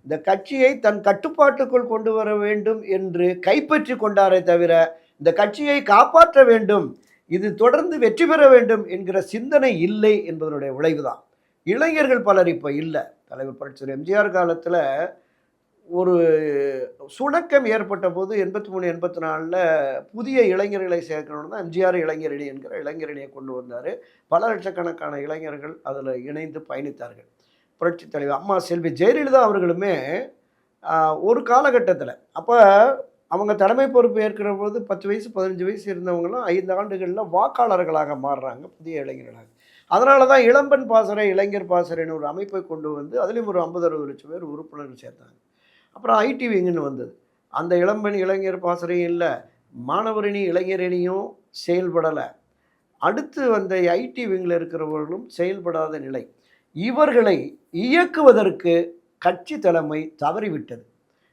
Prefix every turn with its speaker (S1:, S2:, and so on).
S1: இந்த கட்சியை தன் கட்டுப்பாட்டுக்குள் கொண்டு வர வேண்டும் என்று கைப்பற்றி கொண்டாரே தவிர, இந்த கட்சியை காப்பாற்ற வேண்டும், இது தொடர்ந்து வெற்றி பெற வேண்டும் என்கிற சிந்தனை இல்லை என்பதனுடைய விளைவுதான். இளைஞர்கள் பலர் இப்ப இல்ல. தலைவர் புரட்சியாளர் எம்ஜிஆர் காலத்துல ஒரு சுணக்கம் ஏற்பட்டபோது 83, 84ல புதிய இளைஞர்களை சேர்க்கணும்னு தான் எம்ஜிஆர் இளைஞரணி என்கிற இளைஞரணியை கொண்டு வந்தாரு. பல லட்சக்கணக்கான இளைஞர்கள் அதுல இணைந்து பயணித்தார்கள். புரட்சித் தலைவர் அம்மா செல்வி ஜெயலலிதா அவர்களுமே ஒரு காலகட்டத்தில அப்ப அவங்க தலைமை பொறுப்பு ஏற்கிற போது 10 வயசு, 15 வயசு இருந்தவங்கலாம் 5 ஆண்டுகள்ல வாக்காளர்களாக மாறுறாங்க, புதிய இளைஞர்களாக. அதனால தான் இளம்பெண் பாசறை, இளைஞர் பாசறைன்னு ஒரு அமைப்பை கொண்டு வந்து அதிலயும் ஒரு 50, 60 லட்சம் பேர் உறுப்பினர்கள் சேர்த்தாங்க. அப்புறம் ஐடி விங்குன்னு வந்தது. அந்த இளம்பெண் இளைஞர் பாசறையும் இல்ல, மாணவரணி இளைஞரணியும் செயல்படல. அடுத்து வந்த ஐடி விங்கில் இருக்கிறவர்களும் செயல்படாத நிலை. இவர்களை இயக்குவதற்கு கட்சி தலைமை தவறிவிட்டது.